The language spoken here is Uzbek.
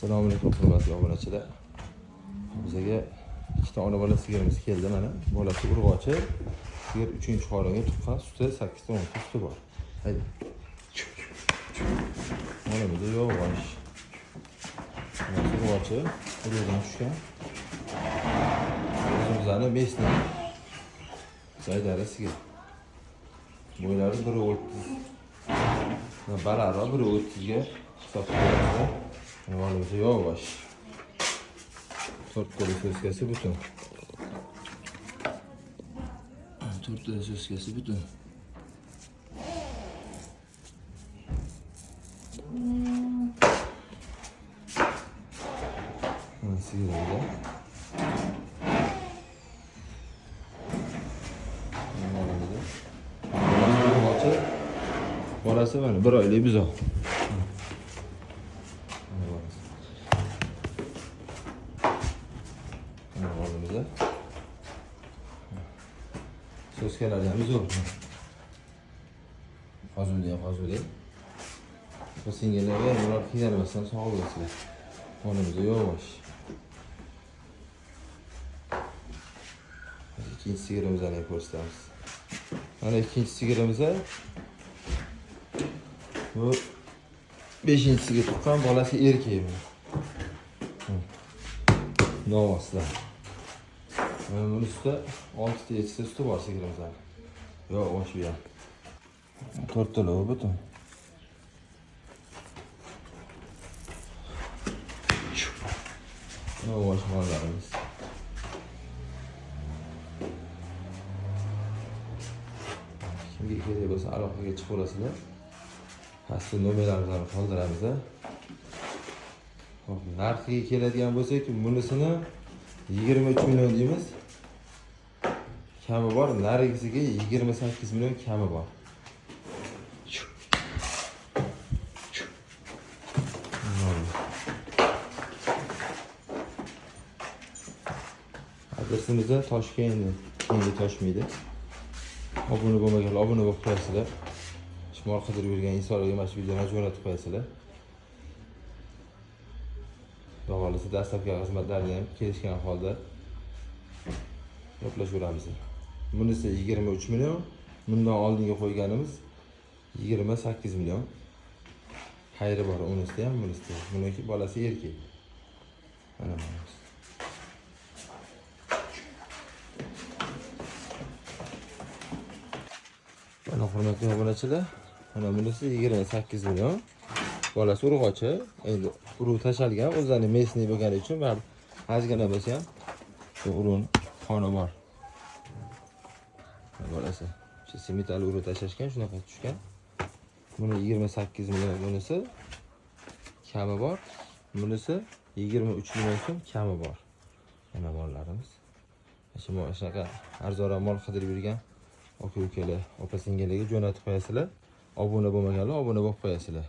Assalomu alaykum hurmatli obunachilar. Bizga ikkita ona bola sigirimiz keldi mana. Bolasi urg'ochi. Sigir 3-qoringa tuqqan, suti 8 ta suti bor. Haydi. Mana bu yog'och. Urg'ochi, urug'dan tushgan. O'zimizning mesni. Zaydari sigir. Bo'ylari 1.30. Balararo 1.30 ga hisoblanadi. Mana bu yog'och. 4 ta so'skasi butun. 4 ta so'skasi butun. Mana sigirlar. Bolasi mana 1 oylik buzoq. So'skalari ham zo'r. Hozir. Bu singillarga ular qiynalmasdan sog' bo'lsin. Qonimizda yog'och. İkinci sigirimizni ko'rsatamiz. Mana ikkinchi sigirimiz bu 5-sigir tuqqan, bolasi erkak. Novoslar. Bunun üstü 6 ta 7 ta suti bor sigirimizning. Yog'och bu ham. 4 ta butun. Yog'och mollarimiz. Kimga kerak bo'lsa aloqaga chiqib olasizlar. Pastda nomerlarimizni qoldiramiz. Xo'p, narxiga keladigan bo'lsak, bunisini 23 million deymiz. Kami bor, narigisiga 28 million kami bor. Adresimiz Toshkent, keyingi Toshmaydi. Obuna bo'lmaganlar obuna bo'lib qo'yasizlar. Shimol qidirib yurgan insonlarga mana shu videoni jo'natib qo'yasizlar. Davomlisi dastlabki xizmatlarni ham kelishgan holda gaplashaveramiz. Bunisi 23 million, bundan oldinga qo'yganimiz 28 million. Xayri bor unisida ham, bunisida. Buniki bolasi erkak. Mana bu. Mana hurmatli obunachilar, mana bunisi 28 million. Bolasi urg'ochi, endi urug' tashalgan, o'zining mesni bo'lgani uchun baribir ozgina bo'lsa ham shu urug' qoni bor. Bolasi shu semitali urug' tashashgan, shunaqa tushgan. Buni 28 million, bunisi kami bor. Bunisi 23 million so'm kami bor. Mana mollarimiz. Shunaqa arzonroq mol qidirib yurgan aka-ukalar, opa-singillarga jo'natib qo'yasizlar. Obuna bo'lmaganlar obuna bo'lib qo'yasizlar.